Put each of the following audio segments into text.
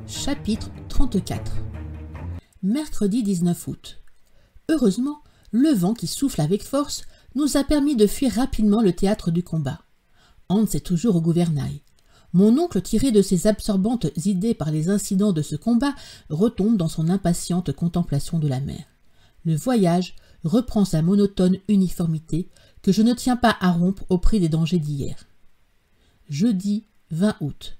Chapitre 34. Mercredi 19 août. Heureusement, le vent qui souffle avec force nous a permis de fuir rapidement le théâtre du combat. Hans est toujours au gouvernail. Mon oncle, tiré de ses absorbantes idées par les incidents de ce combat, retombe dans son impatiente contemplation de la mer. Le voyage reprend sa monotone uniformité que je ne tiens pas à rompre au prix des dangers d'hier. Jeudi 20 août.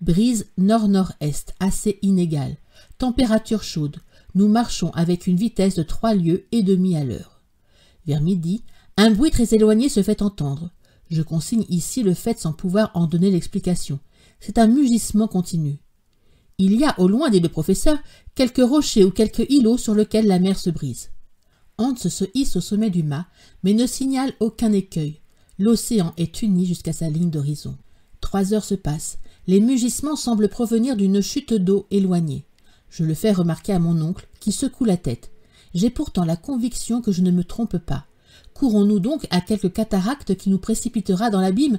Brise nord-nord-est assez inégale, température chaude, nous marchons avec une vitesse de 3 lieues et demie à l'heure. Vers midi, un bruit très éloigné se fait entendre. Je consigne ici le fait sans pouvoir en donner l'explication. C'est un mugissement continu. Il y a au loin, dit le professeur, quelques rochers ou quelques îlots sur lesquels la mer se brise. Hans se hisse au sommet du mât, mais ne signale aucun écueil. L'océan est uni jusqu'à sa ligne d'horizon. 3 heures se passent. Les mugissements semblent provenir d'une chute d'eau éloignée. Je le fais remarquer à mon oncle, qui secoue la tête. J'ai pourtant la conviction que je ne me trompe pas. Courons-nous donc à quelque cataracte qui nous précipitera dans l'abîme?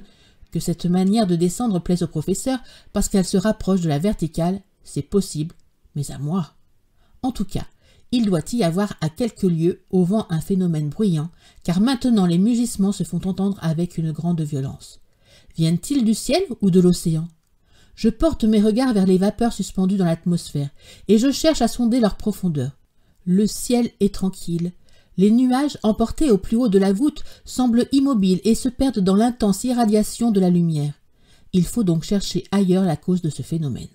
Que cette manière de descendre plaise au professeur, parce qu'elle se rapproche de la verticale, c'est possible, mais à moi. En tout cas, il doit y avoir à quelques lieues au vent un phénomène bruyant, car maintenant les mugissements se font entendre avec une grande violence. Viennent-ils du ciel ou de l'océan? Je porte mes regards vers les vapeurs suspendues dans l'atmosphère, et je cherche à sonder leur profondeur. Le ciel est tranquille. Les nuages, emportés au plus haut de la voûte, semblent immobiles et se perdent dans l'intense irradiation de la lumière. Il faut donc chercher ailleurs la cause de ce phénomène.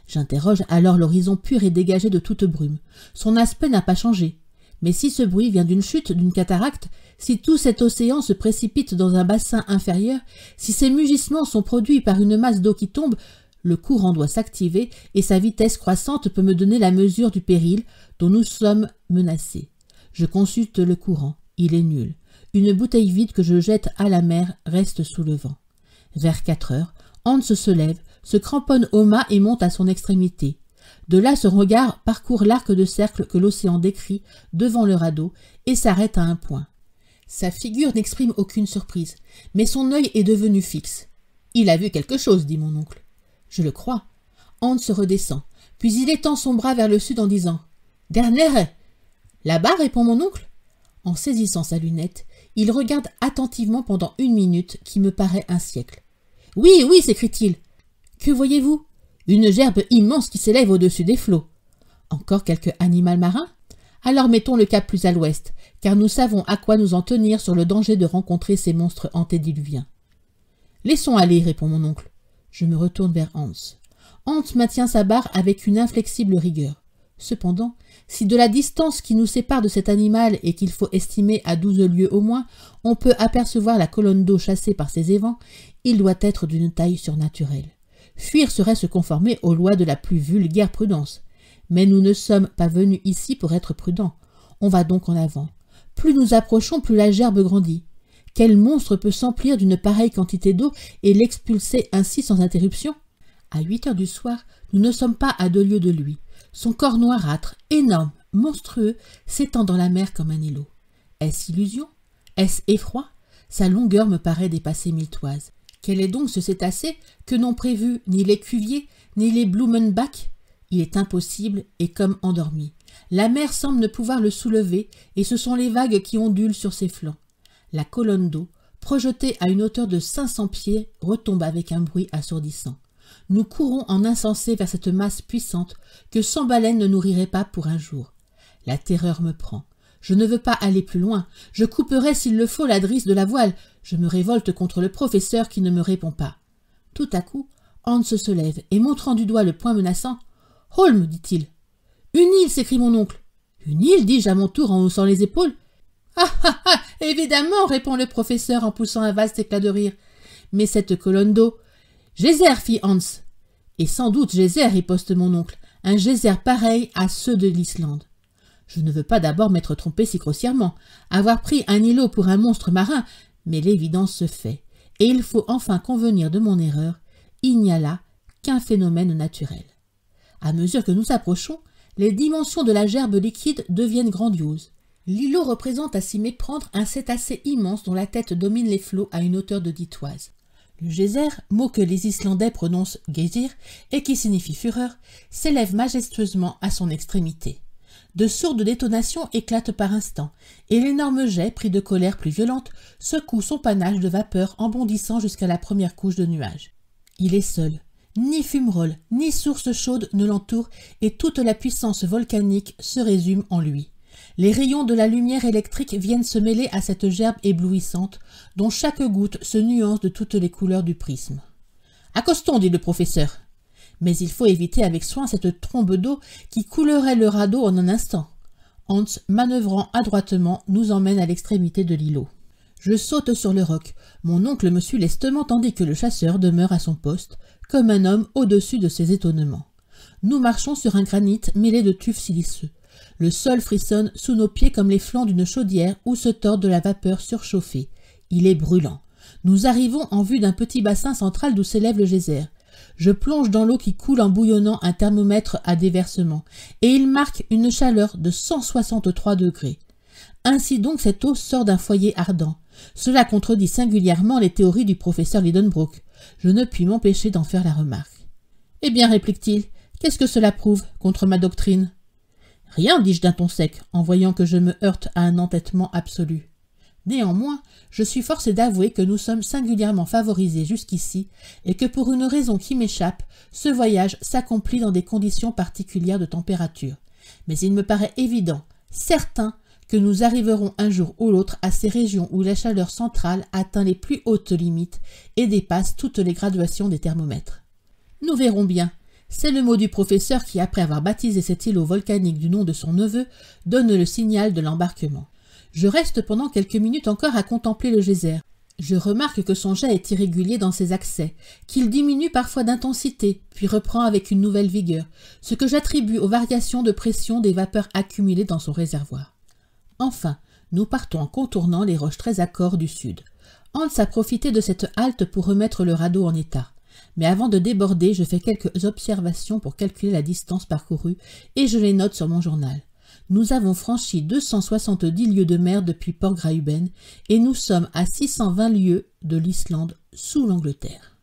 J'interroge alors l'horizon pur et dégagé de toute brume. Son aspect n'a pas changé. Mais si ce bruit vient d'une chute, d'une cataracte, si tout cet océan se précipite dans un bassin inférieur, si ces mugissements sont produits par une masse d'eau qui tombe, le courant doit s'activer et sa vitesse croissante peut me donner la mesure du péril dont nous sommes menacés. Je consulte le courant, il est nul. Une bouteille vide que je jette à la mer reste sous le vent. Vers 4 heures, Hans se lève, se cramponne au mât et monte à son extrémité. De là, son regard parcourt l'arc de cercle que l'océan décrit devant le radeau et s'arrête à un point. Sa figure n'exprime aucune surprise, mais son œil est devenu fixe. « Il a vu quelque chose, » dit mon oncle. Je le crois. Hans redescend, puis il étend son bras vers le sud en disant « Dernière !»« Là-bas » répond mon oncle. En saisissant sa lunette, il regarde attentivement pendant 1 minute qui me paraît un siècle. « Oui, oui » s'écrie-t-il. « Que voyez-vous » ? Une gerbe immense qui s'élève au-dessus des flots. Encore quelque animal marin? Alors mettons le cap plus à l'ouest, car nous savons à quoi nous en tenir sur le danger de rencontrer ces monstres antédiluviens. Laissons aller, répond mon oncle. Je me retourne vers Hans. Hans maintient sa barre avec une inflexible rigueur. Cependant, si de la distance qui nous sépare de cet animal et qu'il faut estimer à 12 lieues au moins, on peut apercevoir la colonne d'eau chassée par ces évents, il doit être d'une taille surnaturelle. Fuir serait se conformer aux lois de la plus vulgaire prudence. Mais nous ne sommes pas venus ici pour être prudents. On va donc en avant. Plus nous approchons, plus la gerbe grandit. Quel monstre peut s'emplir d'une pareille quantité d'eau et l'expulser ainsi sans interruption? À 8 heures du soir, nous ne sommes pas à 2 lieues de lui. Son corps noirâtre, énorme, monstrueux, s'étend dans la mer comme un îlot. Est-ce illusion? Est-ce effroi? Sa longueur me paraît dépasser 1000 toises. Quel est donc ce cétacé que n'ont prévu ni les Cuvier, ni les Blumenbach? Il est impossible et comme endormi. La mer semble ne pouvoir le soulever et ce sont les vagues qui ondulent sur ses flancs. La colonne d'eau, projetée à une hauteur de 500 pieds, retombe avec un bruit assourdissant. Nous courons en insensé vers cette masse puissante que 100 baleines ne nourriraient pas pour un jour. La terreur me prend. Je ne veux pas aller plus loin. Je couperai s'il le faut la drisse de la voile. Je me révolte contre le professeur qui ne me répond pas. Tout à coup, Hans se lève et montrant du doigt le point menaçant. « Holm » dit-il. « Une île » s'écrie mon oncle. « Une île » dis-je à mon tour en haussant les épaules. « Ah ah ah évidemment » répond le professeur en poussant un vaste éclat de rire. « Mais cette colonne d'eau… »« Geyser » fit Hans. « Et sans doute geyser » riposte mon oncle. « Un geyser pareil à ceux de l'Islande. » Je ne veux pas d'abord m'être trompé si grossièrement, avoir pris un îlot pour un monstre marin, mais l'évidence se fait, et il faut enfin convenir de mon erreur, il n'y a là qu'un phénomène naturel. À mesure que nous approchons, les dimensions de la gerbe liquide deviennent grandioses. L'îlot représente à s'y méprendre un cétacé immense dont la tête domine les flots à une hauteur de 10 toises. Le geyser, mot que les Islandais prononcent geysir et qui signifie fureur, s'élève majestueusement à son extrémité. De sourdes détonations éclatent par instants, et l'énorme jet, pris de colère plus violente, secoue son panache de vapeur en bondissant jusqu'à la première couche de nuages. Il est seul. Ni fumerolles, ni source chaude ne l'entourent, et toute la puissance volcanique se résume en lui. Les rayons de la lumière électrique viennent se mêler à cette gerbe éblouissante, dont chaque goutte se nuance de toutes les couleurs du prisme. « Accostons, dit le professeur. Mais il faut éviter avec soin cette trombe d'eau qui coulerait le radeau en un instant. Hans, manœuvrant adroitement, nous emmène à l'extrémité de l'îlot. Je saute sur le roc. Mon oncle me suit lestement tandis que le chasseur demeure à son poste, comme un homme au-dessus de ses étonnements. Nous marchons sur un granit mêlé de tufs siliceux. Le sol frissonne sous nos pieds comme les flancs d'une chaudière où se tord de la vapeur surchauffée. Il est brûlant. Nous arrivons en vue d'un petit bassin central d'où s'élève le geyser. Je plonge dans l'eau qui coule en bouillonnant un thermomètre à déversement, et il marque une chaleur de 163 degrés. Ainsi donc cette eau sort d'un foyer ardent. Cela contredit singulièrement les théories du professeur Lidenbrock. Je ne puis m'empêcher d'en faire la remarque. « Eh bien, réplique-t-il, qu'est-ce que cela prouve contre ma doctrine ?»« Rien, dis-je d'un ton sec, en voyant que je me heurte à un entêtement absolu. Néanmoins, je suis forcé d'avouer que nous sommes singulièrement favorisés jusqu'ici et que pour une raison qui m'échappe, ce voyage s'accomplit dans des conditions particulières de température. Mais il me paraît évident, certain, que nous arriverons un jour ou l'autre à ces régions où la chaleur centrale atteint les plus hautes limites et dépasse toutes les graduations des thermomètres. Nous verrons bien. C'est le mot du professeur qui, après avoir baptisé cet îlot volcanique du nom de son neveu, donne le signal de l'embarquement. Je reste pendant quelques minutes encore à contempler le geyser. Je remarque que son jet est irrégulier dans ses accès, qu'il diminue parfois d'intensité, puis reprend avec une nouvelle vigueur, ce que j'attribue aux variations de pression des vapeurs accumulées dans son réservoir. Enfin, nous partons en contournant les roches très accores du sud. Hans a profité de cette halte pour remettre le radeau en état. Mais avant de déborder, je fais quelques observations pour calculer la distance parcourue et je les note sur mon journal. Nous avons franchi 270 lieues de mer depuis Port Graüben et nous sommes à 620 lieues de l'Islande sous l'Angleterre.